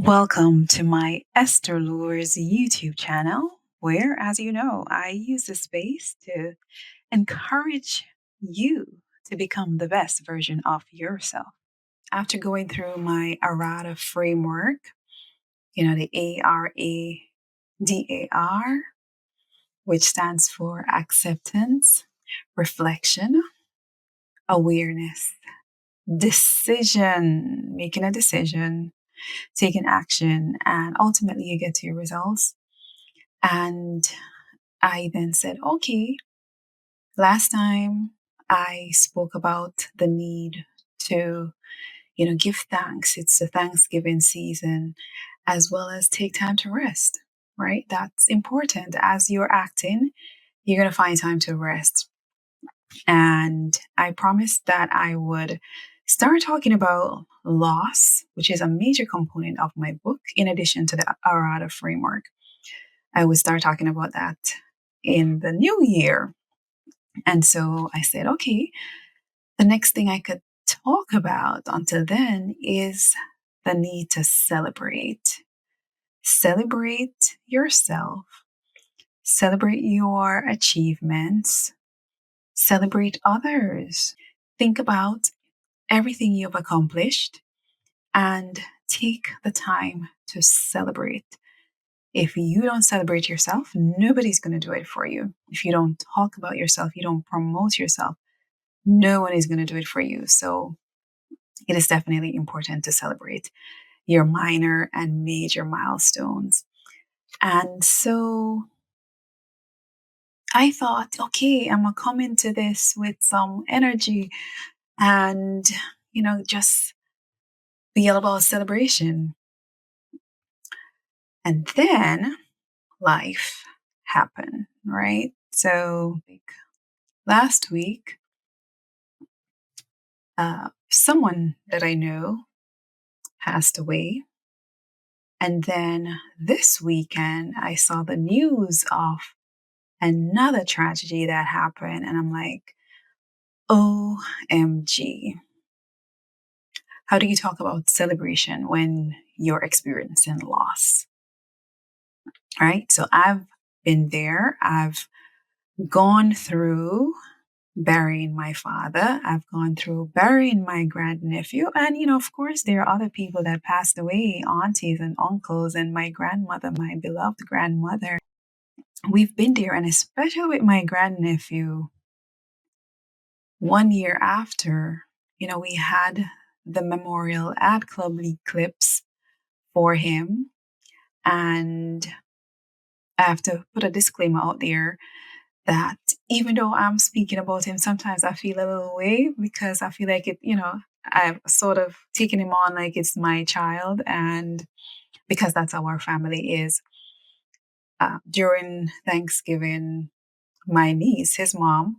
Welcome to my Esther Lures YouTube channel, where, as you know, I use this space to encourage you to become the best version of yourself. After going through my ARADA framework, the ARADAR, which stands for acceptance, reflection, awareness, making a decision, taking action, and ultimately you get to your results. And I then said, okay, last time I spoke about the need to, give thanks. It's the Thanksgiving season, as well as take time to rest, right? That's important. As you're acting, you're going to find time to rest. And I promised that I would start talking about loss, which is a major component of my book, in addition to the Arada framework. I would start talking about that in the new year. And so I said, okay, the next thing I could talk about until then is the need to celebrate. Celebrate yourself, celebrate your achievements, celebrate others. Think about everything you've accomplished and take the time to celebrate. If you don't celebrate yourself, nobody's going to do it for you. If you don't talk about yourself, you don't promote yourself, no one is going to do it for you. So it is definitely important to celebrate your minor and major milestones. And so I thought, okay, I'm going to come into this with some energy and, just be all about celebration. And then life happened, right? So last week, someone that I know passed away. And then this weekend, I saw the news of another tragedy that happened. And I'm like, OMG. How do you talk about celebration when you're experiencing loss? Right? So I've been there. I've gone through burying my father. I've gone through burying my grandnephew. And, of course, there are other people that passed away, aunties and uncles, and my grandmother, my beloved grandmother. We've been there. And especially with my grandnephew, 1 year after, we had the memorial at Club League Clips for him. And I have to put a disclaimer out there that even though I'm speaking about him, sometimes I feel a little way because I feel like I've sort of taken him on like it's my child. And because that's how our family is. During Thanksgiving, my niece, his mom,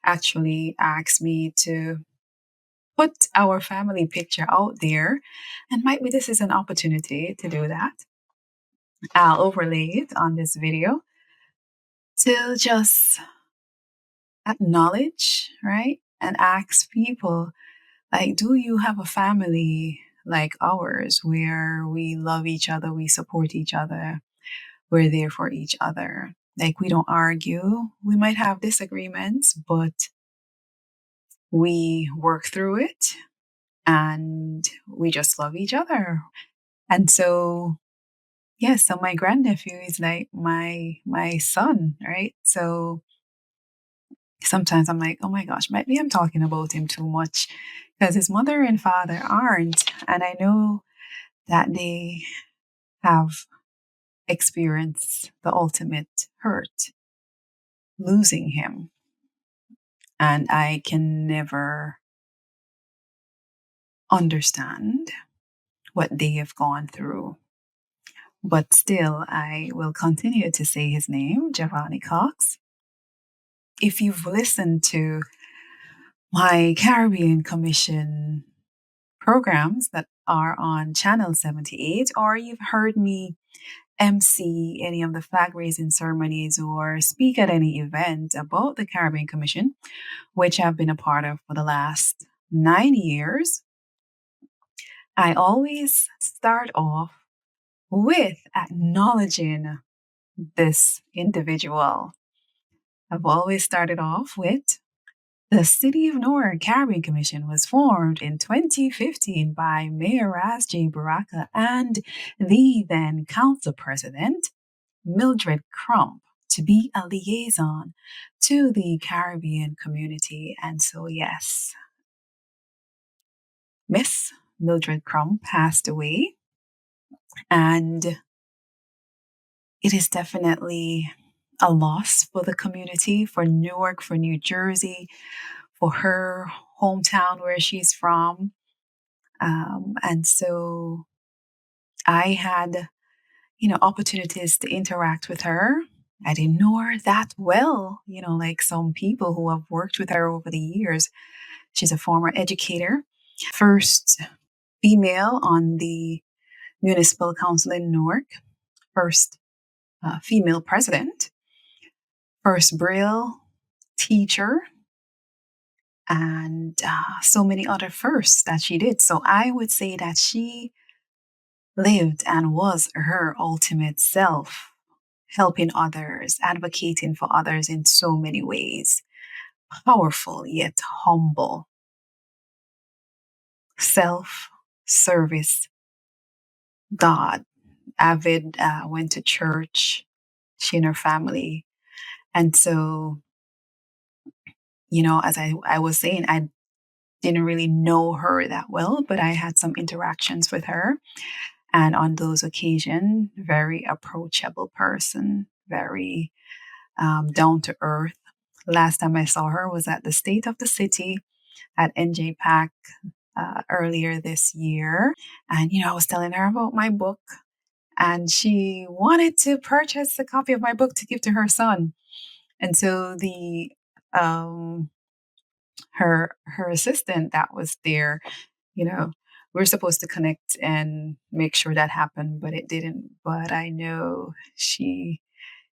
actually asked me to put our family picture out there. And might be this is an opportunity to do that. I'll overlay it on this video to just acknowledge, right? And ask people, like, do you have a family like ours where we love each other, we support each other, we're there for each other? Like, we don't argue. We might have disagreements, but we work through it and we just love each other. And so, yes, so my grandnephew is like my son, right? So sometimes I'm like, oh my gosh, maybe I'm talking about him too much because his mother and father aren't. And I know that they have experienced the ultimate hurt, losing him. And I can never understand what they have gone through. But still, I will continue to say his name, Giovanni Cox. If you've listened to my Caribbean Commission programs that are on Channel 78, or you've heard me MC any of the flag raising ceremonies or speak at any event about the Caribbean Commission, which I've been a part of for the last 9 years, I always start off with acknowledging this individual. I've always started off with the City of Newark Caribbean Commission was formed in 2015 by Mayor Ras J. Baraka and the then Council President, Mildred Crump, to be a liaison to the Caribbean community. And so, yes, Miss Mildred Crump passed away, and it is definitely a loss for the community, for Newark, for New Jersey, for her hometown where she's from. And so I had, opportunities to interact with her. I didn't know her that well, like some people who have worked with her over the years. She's a former educator, first female on the Municipal Council in Newark, first female president, first Braille teacher, and so many other firsts that she did. So I would say that she lived and was her ultimate self, helping others, advocating for others in so many ways. Powerful yet humble, self service, God, avid, went to church, she and her family. And so, as I was saying, I didn't really know her that well, but I had some interactions with her. And on those occasions, very approachable person, very down to earth. Last time I saw her was at the State of the City at NJ earlier this year. And, I was telling her about my book, and she wanted to purchase a copy of my book to give to her son. And so um, her assistant that was there, you know, we're supposed to connect and make sure that happened, but it didn't. But I know she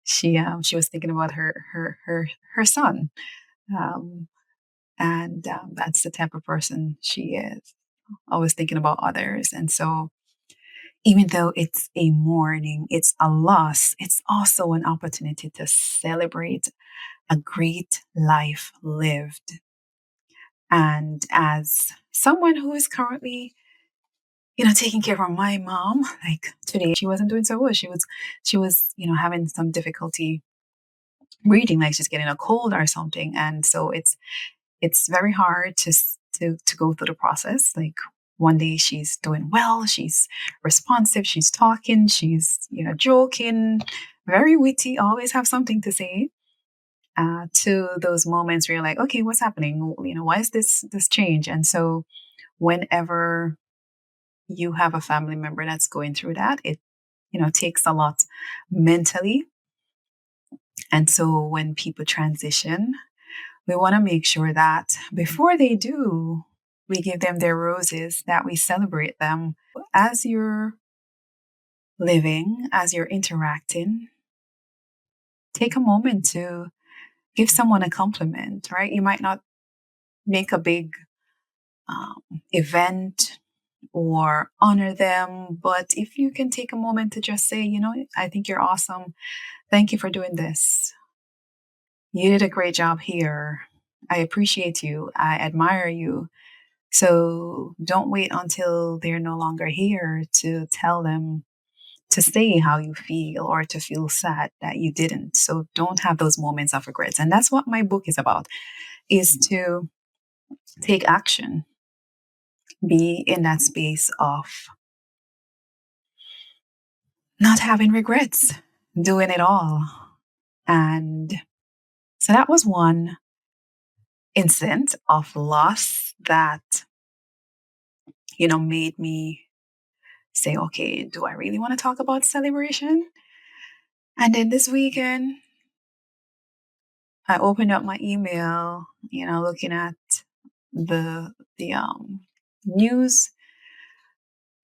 was thinking about her son, um, and that's the type of person she is, always thinking about others. And so, even though it's a mourning, it's a loss, it's also an opportunity to celebrate a great life lived. And as someone who is currently, taking care of my mom, like today, she wasn't doing so well. She was, having some difficulty breathing, like she's getting a cold or something. And so it's very hard to go through the process. Like one day she's doing well, she's responsive, she's talking, she's joking, very witty, always have something to say. To those moments where you're like, okay, what's happening? Why is this change? And so whenever you have a family member that's going through that, it takes a lot mentally. And so when people transition, we want to make sure that before they do, we give them their roses, that we celebrate them. As you're living, as you're interacting, take a moment to give someone a compliment, right? You might not make a big event or honor them, but if you can take a moment to just say, I think you're awesome. Thank you for doing this. You did a great job here. I appreciate you. I admire you. So don't wait until they're no longer here to tell them to say how you feel or to feel sad that you didn't. So don't have those moments of regrets. And that's what my book is about, is to take action, be in that space of not having regrets, doing it all. And so that was one incident of loss that, made me say, okay, do I really want to talk about celebration? And then this weekend, I opened up my email, looking at the news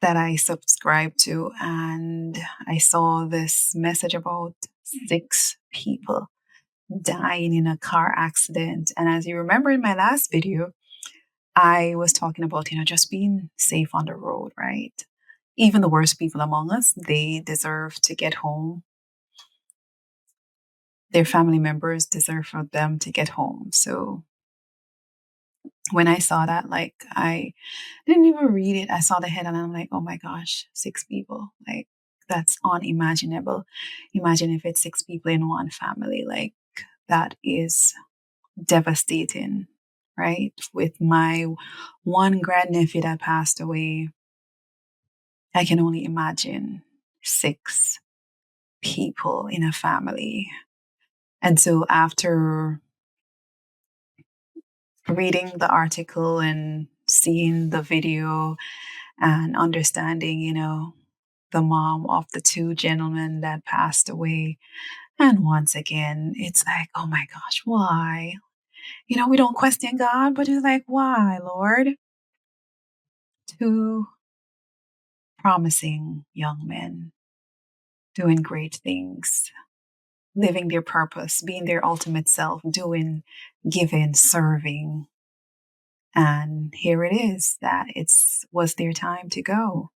that I subscribe to, and I saw this message about 6 people dying in a car accident. And as you remember in my last video, I was talking about, just being safe on the road, right? even the worst people among us, they deserve to get home. Their family members deserve for them to get home. So when I saw that, like, I didn't even read it. I saw the head and I'm like, oh my gosh, 6 people. Like, that's unimaginable. Imagine if it's 6 people in one family. Like, that is devastating, right? With my one grandnephew that passed away, I can only imagine 6 people in a family. And so after reading the article and seeing the video and understanding, the mom of the 2 gentlemen that passed away. And once again, it's like, oh my gosh, why? We don't question God, but it's like, why, Lord? 2 promising young men doing great things, living their purpose, being their ultimate self, doing, giving, serving. And here it is that was their time to go.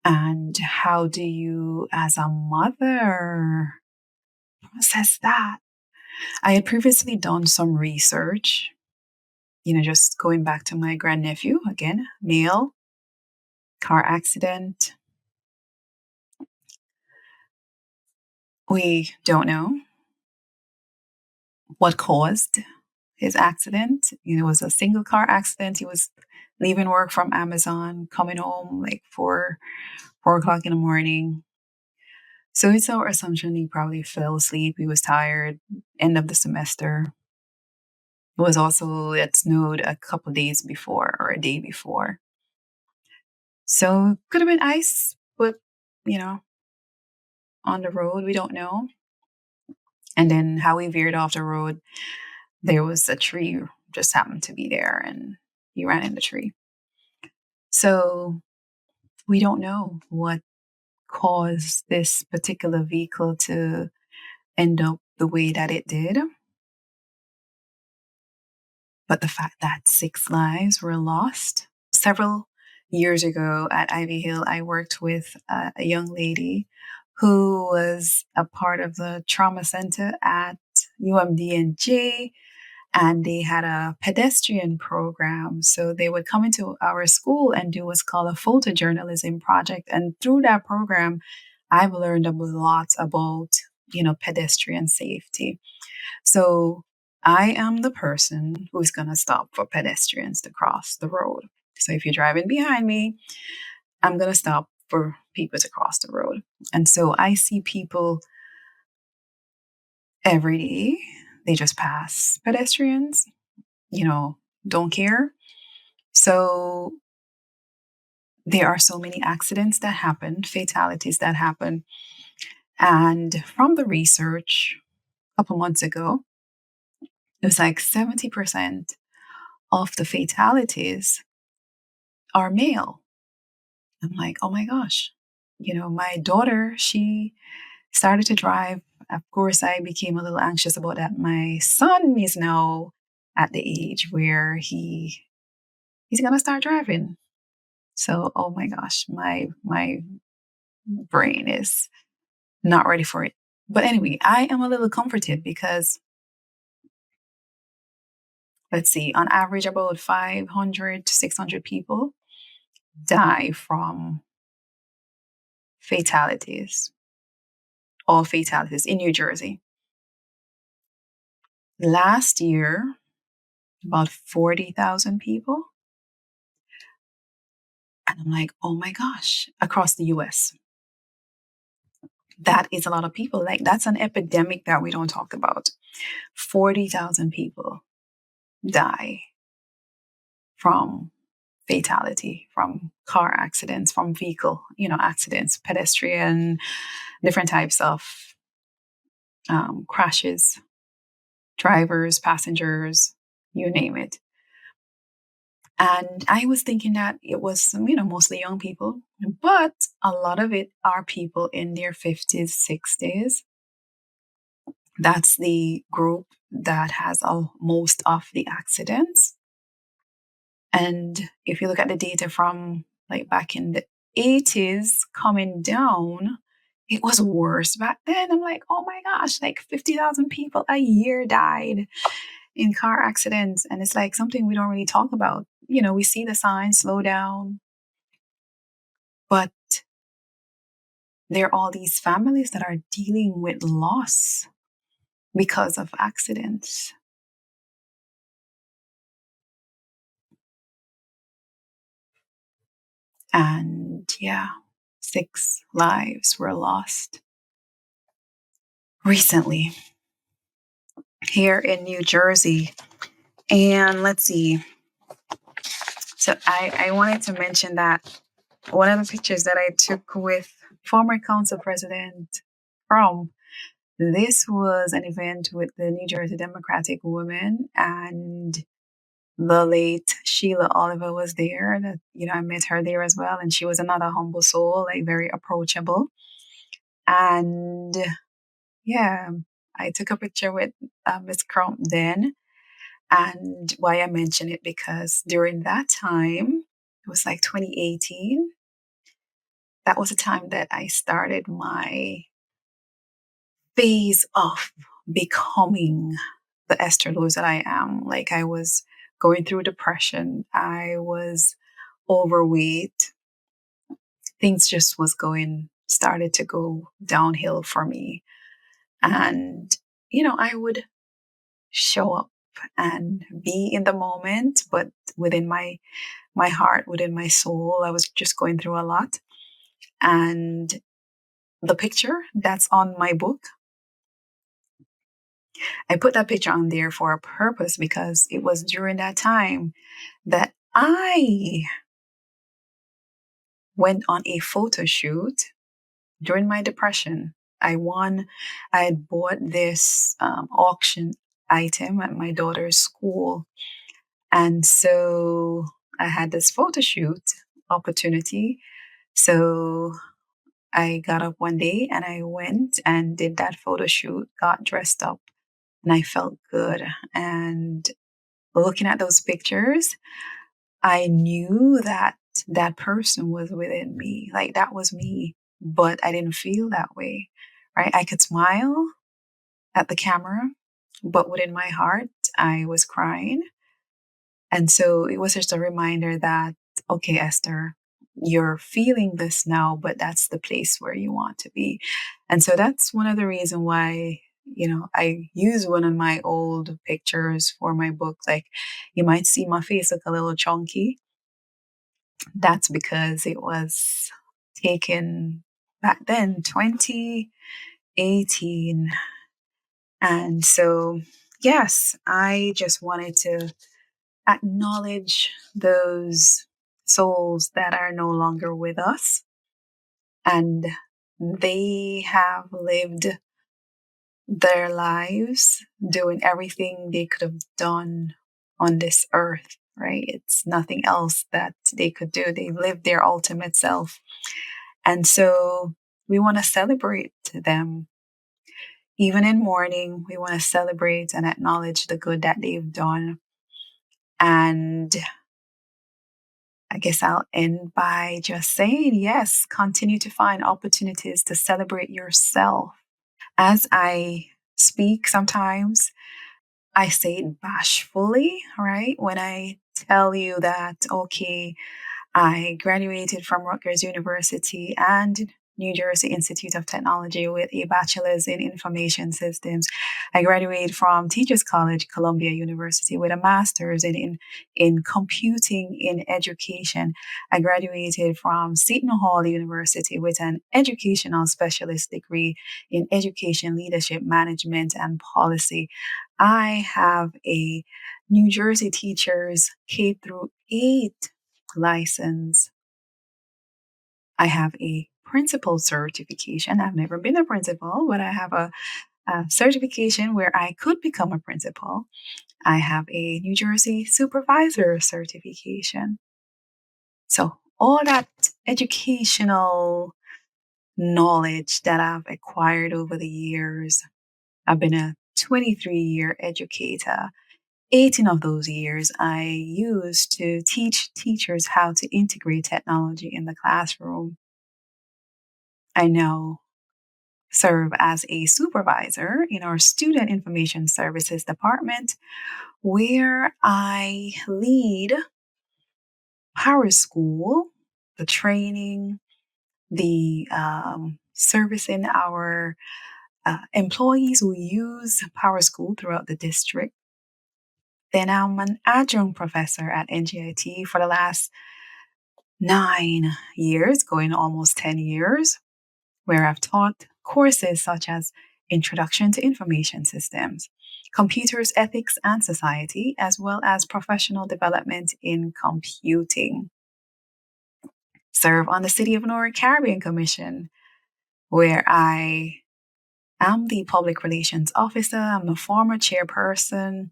And how do you, as a mother, process that? I had previously done some research, just going back to my grandnephew again, male, car accident. We don't know what caused his accident. It was a single car accident. He was leaving work from Amazon, coming home like 4 o'clock in the morning. So it's our assumption he probably fell asleep. He was tired, end of the semester. It was also, it snowed a couple days before or a day before. So could have been ice, but, you know, on the road, we don't know. And then how he veered off the road, there was a tree just happened to be there and he ran in the tree. So we don't know what caused this particular vehicle to end up the way that it did. But the fact that 6 lives were lost. Several years ago at Ivy Hill, I worked with a young lady who was a part of the trauma center at UMDNJ, and they had a pedestrian program. So they would come into our school and do what's called a photojournalism project. And through that program, I've learned a lot about, pedestrian safety. So I am the person who's going to stop for pedestrians to cross the road. So if you're driving behind me, I'm going to stop for people to cross the road. And so I see people every day. They just pass pedestrians, don't care. So there are so many accidents that happen, fatalities that happen. And from the research a couple months ago, it was like 70% of the fatalities are male. I'm like, oh my gosh. My daughter, she started to drive. Of course, I became a little anxious about that. My son is now at the age where he's gonna start driving. So, oh my gosh, my brain is not ready for it. But anyway, I am a little comforted because let's see, on average, about 500 to 600 people die from fatalities, all fatalities in New Jersey. Last year, about 40,000 people. And I'm like, oh my gosh, across the US. That is a lot of people. Like, that's an epidemic that we don't talk about. 40,000 people die from fatality, from car accidents, from vehicle, accidents, pedestrian, different types of crashes, drivers, passengers, you name it. And I was thinking that it was, mostly young people, but a lot of it are people in their 50s, 60s. That's the group that has most of the accidents. And if you look at the data from like back in the 80s coming down, it was worse back then. I'm like, oh my gosh, like 50,000 people a year died in car accidents. And it's like something we don't really talk about. We see the signs, slow down, but there are all these families that are dealing with loss because of accidents. And yeah, 6 lives were lost recently here in New Jersey. And let's see. So I wanted to mention that one of the pictures that I took with former council president from this was an event with the New Jersey Democratic women, and the late Sheila Oliver was there. That I met her there as well, and she was another humble soul, like very approachable. And yeah, I took a picture with Miss Crump then. And why I mention it, because during that time, it was like 2018, that was the time that I started my phase of becoming the Esther Lewis that I am. Like, I was going through depression. I was overweight. Things just started to go downhill for me. And, I would show up and be in the moment, but within my heart, within my soul, I was just going through a lot. And the picture that's on my book, I put that picture on there for a purpose, because it was during that time that I went on a photo shoot during my depression. I had bought this auction item at my daughter's school. And so I had this photo shoot opportunity. So I got up one day and I went and did that photo shoot, got dressed up, and I felt good. And looking at those pictures, I knew that that person was within me. Like, that was me, but I didn't feel that way, right? I could smile at the camera, but within my heart, I was crying. And so it was just a reminder that, okay, Esther, you're feeling this now, but that's the place where you want to be. And so that's one of the reasons why, I use one of my old pictures for my book. Like, you might see my face look a little chunky. That's because it was taken back then, 2018. And so, yes, I just wanted to acknowledge those souls that are no longer with us, and they have lived their lives doing everything they could have done on this earth, right? It's nothing else that they could do. They lived their ultimate self. And so we want to celebrate them. Even in mourning, we want to celebrate and acknowledge the good that they've done. And I guess I'll end by just saying, yes, continue to find opportunities to celebrate yourself. As I speak, sometimes I say it bashfully, right? When I tell you that, okay, I graduated from Rutgers University and New Jersey Institute of Technology with a bachelor's in information systems. I graduated from Teachers College, Columbia University with a master's in computing in education. I graduated from Seton Hall University with an educational specialist degree in education leadership management and policy. I have a New Jersey teachers K through 8 license. I have a principal certification. I've never been a principal, but I have a certification where I could become a principal. I have a New Jersey supervisor certification. So all that educational knowledge that I've acquired over the years, I've been a 23-year educator. 18 of those years I used to teach teachers how to integrate technology in the classroom. I now serve as a supervisor in our Student Information Services department, where I lead Power School, the training, the servicing our employees who use Power School throughout the district. Then I'm an adjunct professor at NGIT for the last 9 years, going almost 10 years, where I've taught courses such as Introduction to Information Systems, Computers, Ethics, and Society, as well as Professional Development in Computing. Serve on the City of Newark Caribbean Commission, where I am the Public Relations Officer. I'm the former chairperson,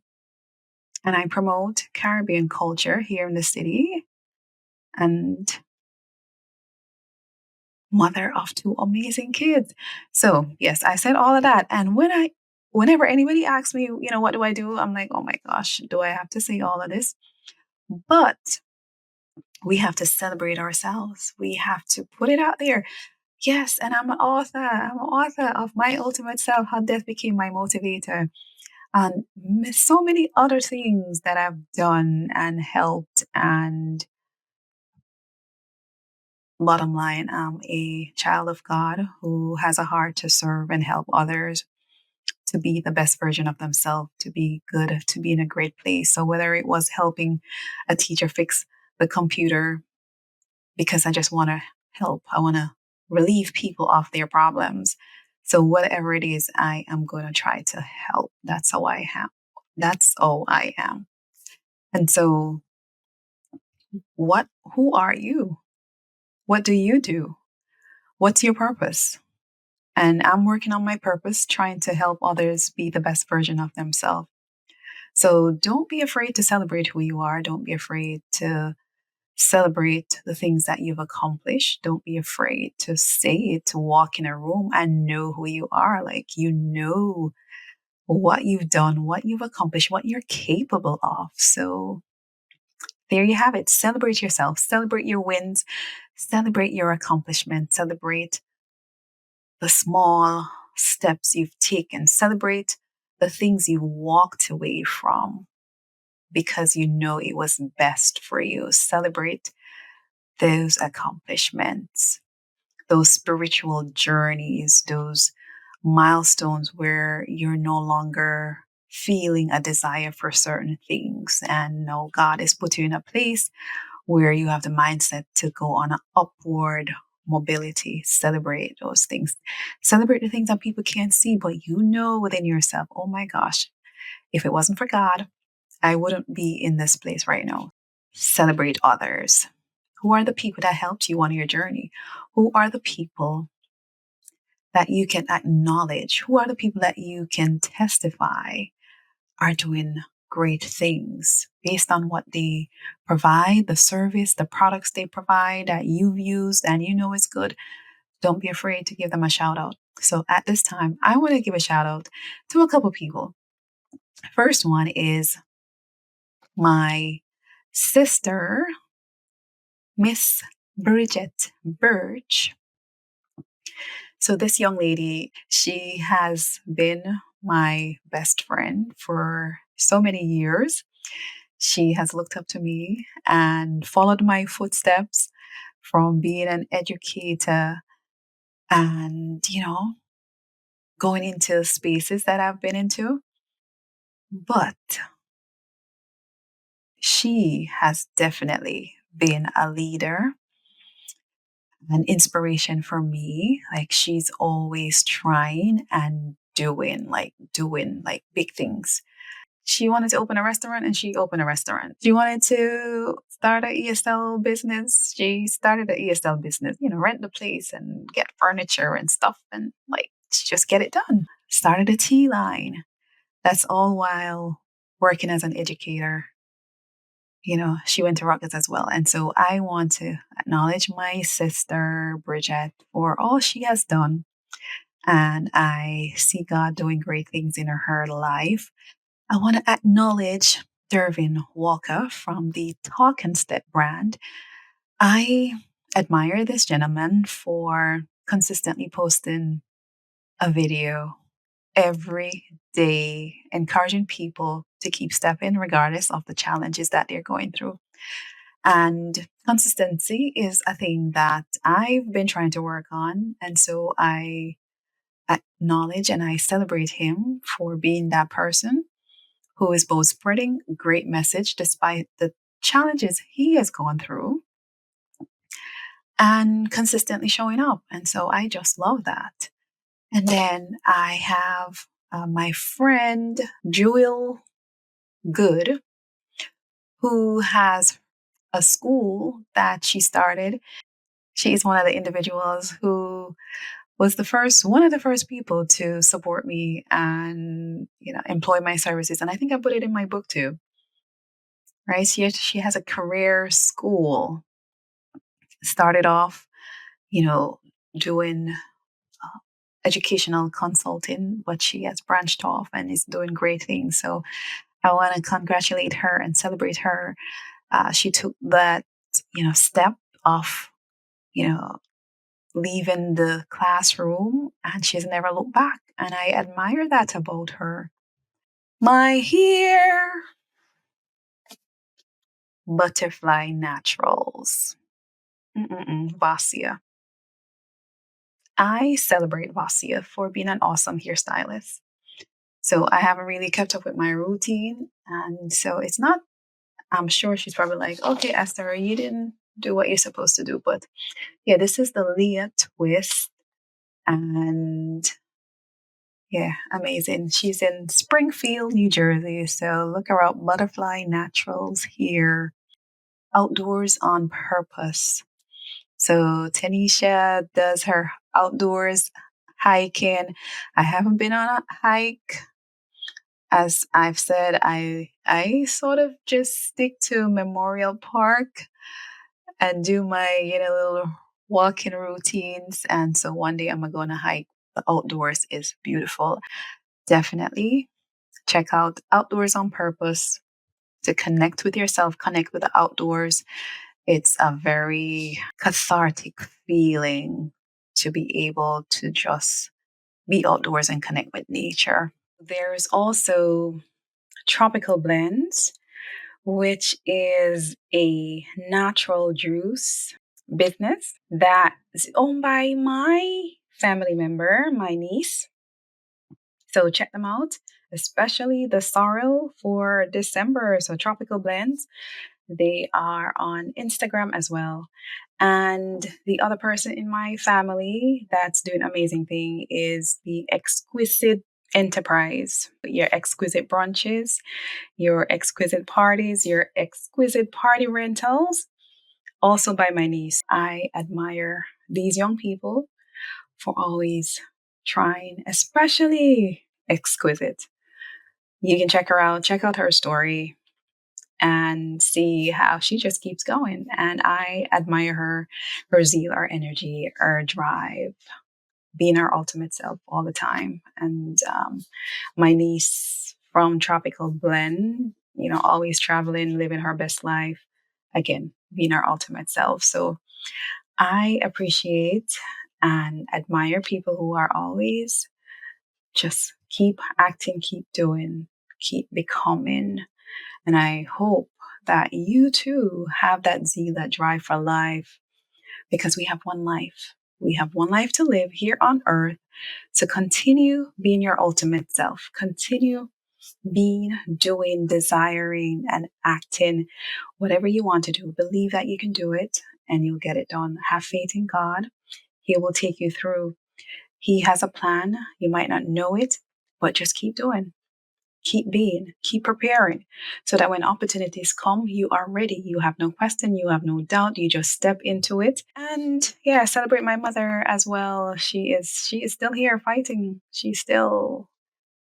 and I promote Caribbean culture here in the city, and mother of two amazing kids. So, yes, I said all of that. And whenever anybody asks me, what do I do? I'm like, oh my gosh, do I have to say all of this? But we have to celebrate ourselves. We have to put it out there. Yes, and I'm an author. I'm an author of My Ultimate Self, How Death Became My Motivator, and so many other things that I've done and helped. And bottom line, I'm a child of God who has a heart to serve and help others to be the best version of themselves, to be good, to be in a great place. So whether it was helping a teacher fix the computer because I just want to help, I want to relieve people of their problems. So whatever it is, I am going to try to help. That's how I am. That's all I am. And so who are you? What do you do? What's your purpose? And I'm working on my purpose, trying to help others be the best version of themselves. So don't be afraid to celebrate who you are. Don't be afraid to celebrate the things that you've accomplished. Don't be afraid to say it, to walk in a room and know who you are. Like, what you've done, what you've accomplished, what you're capable of. So there you have it. Celebrate yourself, celebrate your wins, celebrate your accomplishments, celebrate the small steps you've taken, celebrate the things you walked away from because you know it was best for you. Celebrate those accomplishments, those spiritual journeys, those milestones where you're no longer feeling a desire for certain things. And no, God is put you in a place where you have the mindset to go on an upward mobility. Celebrate those things. Celebrate the things that people can't see, but you know within yourself, oh my gosh, if it wasn't for God, I wouldn't be in this place right now. Celebrate others. Who are the people that helped you on your journey? Who are the people that you can acknowledge? Who are the people that you can testify are doing great things based on what they provide, the service, the products they provide that you've used and you know is good? Don't be afraid to give them a shout out. So at this time, I want to give a shout out to a couple people. First one is my sister, Miss Bridget Birch. So this young lady, she has been my best friend for so many years. She has looked up to me and followed my footsteps from being an educator and, going into spaces that I've been into. But she has definitely been a leader, an inspiration for me. Like, she's always trying and doing like big things. She wanted to open a restaurant and she opened a restaurant. She wanted to start an ESL business. She started an ESL business, rent the place and get furniture and stuff and just get it done. Started a tea line. That's all while working as an educator. She went to Rutgers as well. And so I want to acknowledge my sister, Bridget, for all she has done. And I see God doing great things in her life. I want to acknowledge Dervin Walker from the Talk and Step brand. I admire this gentleman for consistently posting a video every day, encouraging people to keep stepping regardless of the challenges that they're going through. And consistency is a thing that I've been trying to work on. And so I acknowledge and I celebrate him for being that person who is both spreading a great message despite the challenges he has gone through and consistently showing up. And so I just love that. And then I have my friend Jewel Good, who has a school that she started. She's one of the individuals who was one of the first people to support me and employ my services. And I think I put it in my book too, right? She has a career school. Started off, you know, doing educational consulting, but she has branched off and is doing great things. So I want to congratulate her and celebrate her. She took that, step of, you know, leaving the classroom and she's never looked back. And I admire that about her. My hair, Butterfly Naturals. Vasia. I celebrate Vasia for being an awesome hairstylist. So I haven't really kept up with my routine. And so it's not, I'm sure she's probably like, okay, Esther, you didn't do what you're supposed to do. But yeah, this is the Leah twist. And yeah, amazing. She's in Springfield, New Jersey. So look her up, Butterfly Naturals here. Outdoors on Purpose. So Tanisha does her outdoors hiking. I haven't been on a hike. As I've said, I sort of just stick to Memorial Park and do my little walking routines. And so one day I'm going to hike. The outdoors is beautiful. Definitely check out Outdoors on Purpose to connect with yourself, connect with the outdoors. It's a very cathartic feeling to be able to just be outdoors and connect with nature. There's also Tropical Blends, which is a natural juice business that is owned by my family member, my niece. So check them out, especially the sorrel for December. So Tropical Blends, they are on Instagram as well. And the other person in my family that's doing amazing thing is the Exquisite Enterprise. Your exquisite brunches, your exquisite parties, your exquisite party rentals, also by my niece. I admire these young people for always trying, especially exquisite. You can check out her story and see how she just keeps going. And I admire her zeal, her energy, her drive, being her ultimate self all the time. And my niece from Tropical Blend, always traveling, living her best life, again, being her ultimate self. So I appreciate and admire people who are always just keep acting, keep doing, keep becoming. And I hope that you too have that zeal, that drive for life, because we have one life. We have one life to live here on earth. So continue being your ultimate self. Continue being, doing, desiring, and acting whatever you want to do. Believe that you can do it and you'll get it done. Have faith in God. He will take you through. He has a plan. You might not know it, but just keep doing. Keep being, keep preparing so that when opportunities come, you are ready. You have no question, you have no doubt. You just step into it. And yeah, celebrate my mother as well. She is still here fighting. She's still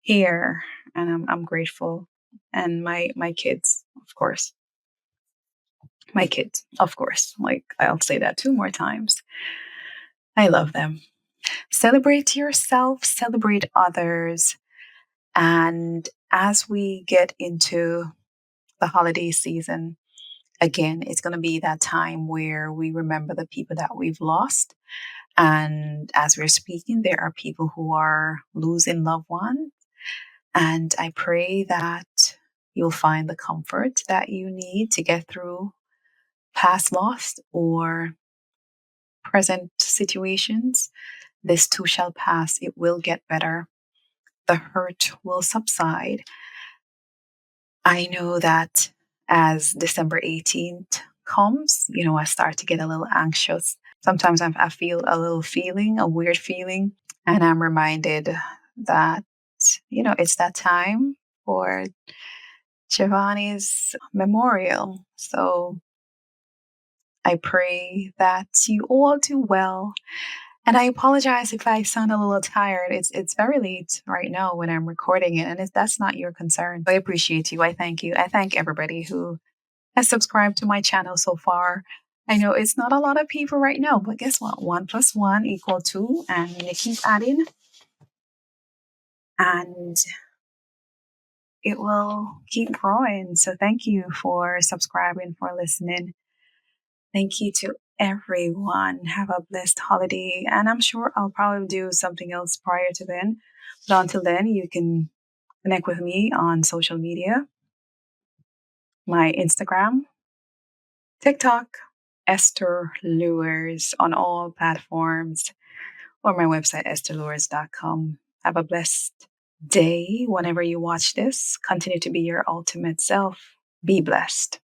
here and I'm grateful. And my kids, of course. My kids, of course. Like I'll say that 2 more times. I love them. Celebrate yourself, celebrate others, and as we get into the holiday season, again, it's going to be that time where we remember the people that we've lost. And as we're speaking, there are people who are losing loved ones. And I pray that you'll find the comfort that you need to get through past loss or present situations. This too shall pass. It will get better. The hurt will subside. I know that as December 18th comes, I start to get a little anxious. Sometimes I feel a little feeling, a weird feeling, and I'm reminded that, it's that time for Giovanni's memorial. So I pray that you all do well. And I apologize if I sound a little tired. It's very late right now when I'm recording it, and that's not your concern. I appreciate you. I thank you. I thank everybody who has subscribed to my channel so far. I know it's not a lot of people right now, but guess what? 1 + 1 = 2, and they keep adding, and it will keep growing. So thank you for subscribing, for listening. Thank you to everyone. Have a blessed holiday. And I'm sure I'll probably do something else prior to then. But until then, you can connect with me on social media, my Instagram, TikTok, Esther Lures on all platforms, or my website, estherlures.com. Have a blessed day whenever you watch this. Continue to be your ultimate self. Be blessed.